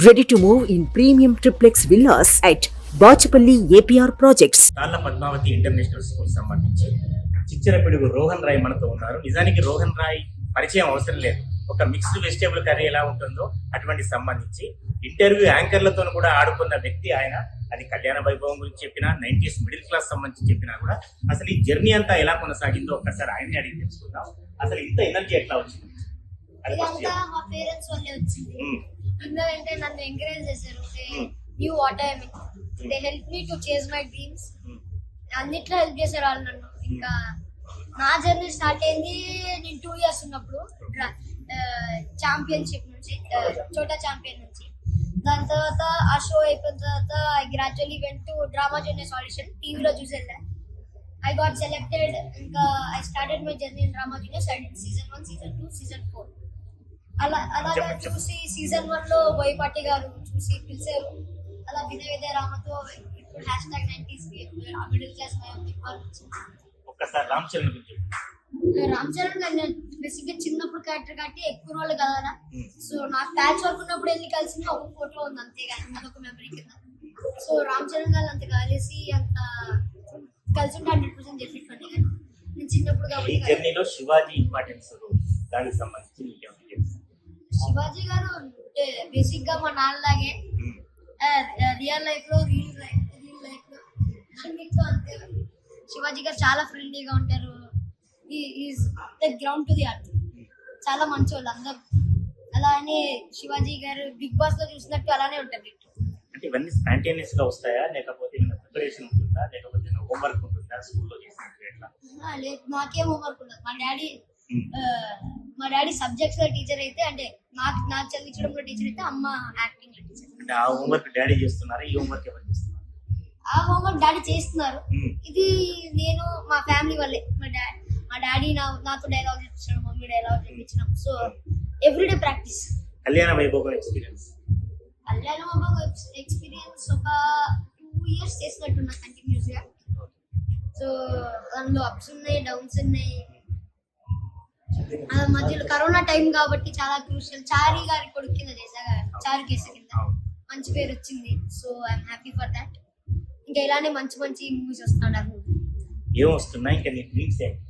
Ready to move in premium triplex villas at Bachapalli APR Projects. Talla Padmavathi international school సంబంధించి చిచ్చరపిడుగు రోహన్ రాయ్ మనతో ఉన్నారు. నిజానికి రోహన్ రాయ్ పరిచయం అవసరం లేదు. ఒక మిక్స్డ్ వెజిటేబుల్ కర్రీ ఎలా ఉంటుందో అటువంటి సంబంధించి ఇంటర్వ్యూ యాంకర్లతో కూడా ఆడుకున్న వ్యక్తి ఆయన. అది కళ్యాణ వైభవం గురించి చెప్పినా, 90s మిడిల్ క్లాస్ సంబంధించి చెప్పినా కూడా అసలు ఈ జర్నీ అంతా ఎలా కొనసాగిందో ఒక్కసారి ఆయన్ని అడిగి తెలుసుకుందాం. అసలు ఇంత ఎనర్జీ ఎట్లా వచ్చింది? అది ఫస్ట్ ఇదంతా మా పేరెంట్స్ వల్లే వచ్చింది. ఎందుకంటే నన్ను ఎంకరేజ్ చేశారు. Knew what I mean they help me to chase my dreams. అన్నిట్లో హెల్ప్ చేశారు వాళ్ళు నన్ను. ఇంకా నా జర్నీ స్టార్ట్ అయింది నేను 2 years ఉన్నప్పుడు ఛాంపియన్షిప్ నుంచి, చోటా ఛాంపియన్ నుంచి. దాని తర్వాత ఆ షో అయిపోయిన తర్వాత I gradually went to drama juniors audition. టీవీలో చూసి వెళ్ళా. I got selected. ఇంకా I started my journey in drama juniors season 1, season 2, season 4. అలాగా చూసి season 1 లో బోయపాటి గారు చూసి పిలిచారు. అలా వినయ రామతో ఇప్పుడు #90s మిడిల్ క్లాస్ ఒక్కసారి రామ్ చరణ్ గురించి రామ్ చరణ్ గారు బేసిక్ గా చిన్నప్పుడు క్యారెక్టర్ కాబట్టి ఎక్కువ రోజులు కదా. సో నాకు ప్యాచ్ వర్క్ ఉన్నప్పుడు వెళ్ళి కలిసిన ఒక ఫోటో ఉంది అంతేగాని అదొక మెమరీ కింద. సో రామ్ చరణ్ గారు అంత కలిసి అంత కలిసి ఉంటే 100% చెప్పిట్టు. నేను చిన్నప్పుడు ఈ జర్నీలో శివాజీ ఇంపార్టెన్స్ దానికి సంబంధించి మీకేమైనా తెలుసా? శివాజీ గారు బేసిక్ గా మా నాన్నలాగే రియల్ లైఫ్ లో అన్నిట్లో అంతే. శివాజీ గారు చాలా ఫ్రెండ్లీగా ఉంటారు. Ground to the earth. చాలా మంచి వాళ్ళు అందరు. అలానే శివాజీ గారు బిగ్ బాస్ లో చూసినట్టు అలానే ఉంటారు. అంటే ఇవన్నీ స్పాంటేనియస్ గా వస్తాయా, లేకపోతే ప్రిపరేషన్ ఉంటుందా, లేకపోతే హోంవర్క్ ఉంటుందా స్కూల్లో చేసినట్టు ఎట్లా? లేదు, నాకేం హోంవర్క్ ఉండదు. మా డాడీ సబ్జెక్ట్స్ లో టీచర్ అయితే, అంటే నాకు చదివించడంలో టీచర్ అయితే, అమ్మ యాక్టింగ్ లో టీచర్. అంటే ఆ హోంవర్క్ డాడీ చేస్తున్నారా, ఈ హోంవర్క్ ఎవరు చేస్తున్నారు? ఆ హోంవర్క్ డాడీ చేస్తున్నారు. ఇది నేను మా ఫ్యామిలీ వల్లే. మా డాడీ నాతో డైలాగ్ చెప్పించడం, మమ్మీ డైలాగ్ చెప్పించడం. So everyday practice. Kalyana Vaibhogam experience ఒక 2 years చేసినట్టున్నా కంటిన్యూస్ గా. సో అందులో అప్స్ ఉన్నాయి, డౌన్స్ ఉన్నాయి. మధ్యలో కరోనా టైం కాబట్టి చాలా క్రూషియల్. చారి గారి కొడుకు కింద చేశాగా, చారి కేసు కింద మంచి పేరు వచ్చింది. So I'm happy for that. ఇంకా ఇలానే మంచి మంచి మూవీస్ వస్తున్నారు. ఏం వస్తున్నాయి ఇంకా నీ డ్రీమ్స్ ఏంటి?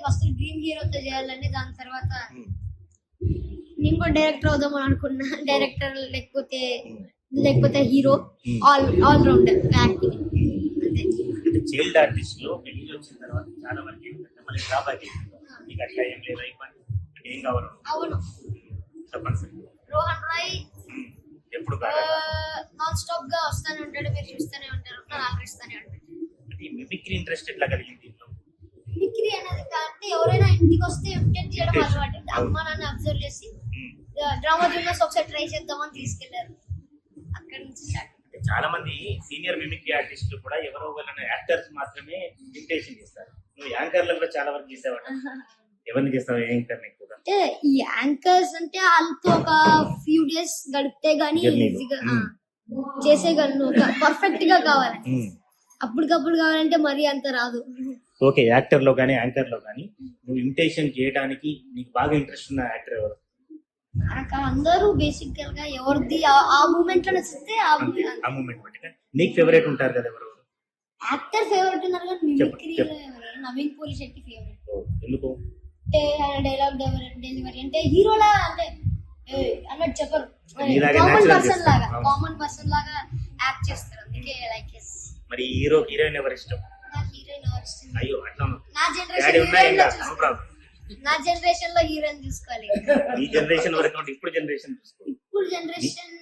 ఫస్ట్ డ్రీమ్ హీరోతో చేయాలని, దాని తర్వాత నేను కూడా డైరెక్టర్ అవుదామని అనుకున్నా. డైరెక్టర్ లేకపోతే హీరో, ఆల్ రౌండర్ యాక్టింగ్ అంతే. అంటే చైల్డ్ ఆర్టిస్ట్ లో పెళ్లి వచ్చిన తర్వాత చాలా వరకు ఏంటంటే మళ్ళీ జాబ్ అయితే మీకు అట్లా ఏం లేదు, అయిపోయింది ఏం కావాలి? అవును, చెప్పండి సార్. రోహన్ రాయ్ ఎప్పుడు నాన్ స్టాప్ గా వస్తానే ఉంటాడు, మీరు చూస్తూనే ఉంటారు, నన్ను ఆకరిస్తూనే ఉంటాడు. అంటే మిమిక్రీ ఇంట్రెస్ట్ ఎట్లా కలిగింది? మిమిక్రీ అనేది అంటే ఎవరైనా ఇంటికి వస్తే ఇమిటేట్ చేయడం అలవాటు. అమ్మ నాన్న అబ్జర్వ్ చేసి డ్రామా జూనియర్స్ ఒకసారి ట్రై చేద్దామని తీసుకెళ్లారు. అక్కడి నుంచి స్టార్ట్. చాలా మంది సీనియర్ మిమిక్రీ ఆర్టిస్టులు కూడా ఎవరో వాళ్ళని యాక్టర్స్ మాత్రమే ఇమిటేషన్ చేస్తారు. నువ్వు యాంకర్లు కూడా చాలా వరకు చేసావట. ఎవరిని చేస్తావు యాంకర్ ఎక్కువగా? అంటే ఈ యాంకర్స్ అంటే వాళ్ళతో ఒక ఫ్యూ డేస్ గడిపితే గానీ ఈజీగా చేసేయగలను. పర్ఫెక్ట్ గా కావాలి, అప్పటికప్పుడు కావాలంటే మరీ అంత రాదు. ఓకే, యాక్టర్ లో కానీ యాంకర్ లో కానీ నువ్వు ఇమిటేషన్ చేయడానికి నీకు బాగా ఇంట్రెస్ట్ ఉన్న యాక్టర్ ఎవరు? నాకు అందరూ బేసిక్ గా ఎవరిది ఆ మూమెంట్ లో నచ్చితే ఆ మూమెంట్ బట్టి. నీకు ఫేవరెట్ ఉంటారు కదా ఎవరు? యాక్టర్ ఫేవరెట్ ఉన్నారు కానీ మిమిక్రీలో నవీన్ పోలిశెట్టి ఫేవరెట్. ఎందుకు? అంటే డైలాగ్ డెలివరీ అంటే హీరోలా అంటే అన్నట్టు చెప్పరు, కామన్ పర్సన్ లాగా యాక్ట్ చేస్తారు. అందుకే లైక్ హిస్. మరి హీరో హీరోయిన్ ఎవరు ఇష్టం? నాకు హీరోయిన్ ఎవరు ఇష్టం? అయ్యో అట్లా నా జనరేషన్ లో హీరోయిన్ చూసుకోవాలి. ఈ జనరేషన్ వరకు ఇప్పుడు జనరేషన్ చూసుకో. ఇప్పుడు జనరేషన్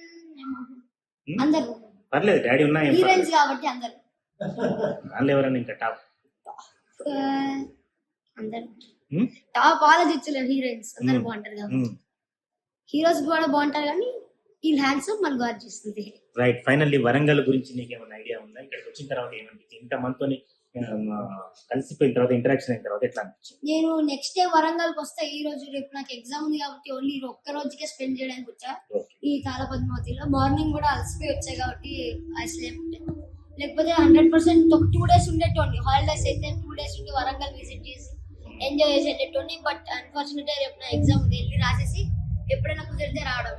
అందరు పర్లేదు, డాడీ ఉన్నా హీరోయిన్స్ కాబట్టి అందరు. వాళ్ళు ఎవరన్నా ఇంకా టాప్ అందరు టాప్ ఆలోచించలేరు. హీరోయిన్స్ అందరు బాగుంటారు కాబట్టి హీరోస్ కూడా బాగుంటారు కానీ వీళ్ళు హ్యాండ్సమ్ మళ్ళీ గారు చేస్తుంది. రైట్. ఫైనల్లీ వరంగల్ గురించి నీకేమైనా ఐడియా ఉందా? ఇక్కడికి వచ్చిన తర్వాత ఏమనిపించింది? ఇంత మనతోని కలిసిపోయిన తర్వాత ఇంటరాక్షన్ అయిన తర్వాత ఎట్లా అనిపించింది? నేను నెక్స్ట్ డే వరంగల్కి వస్తా. ఈ రోజు రేపు నాకు ఎగ్జామ్ ఉంది కాబట్టి ఓన్లీ ఒక్క రోజుకే స్పెండ్ చేయడానికి వచ్చా ఈ తాళ పద్మావతిలో. మార్నింగ్ కూడా అలసిపోయి వచ్చా కాబట్టి ఐ స్లీప్. లేకపోతే 100% ఒక 2 days ఉండేటోండి. హాలిడేస్ అయితే 2 days ఉండి వరంగల్ విజిట్ చేసి ఎంజాయ్ చేసేటోండి. బట్ అన్ఫార్చునేట్గా రేపు నా ఎగ్జామ్ ఉంది, వెళ్ళి రాసేసి ఎప్పుడైనా కుదిరితే రావడం.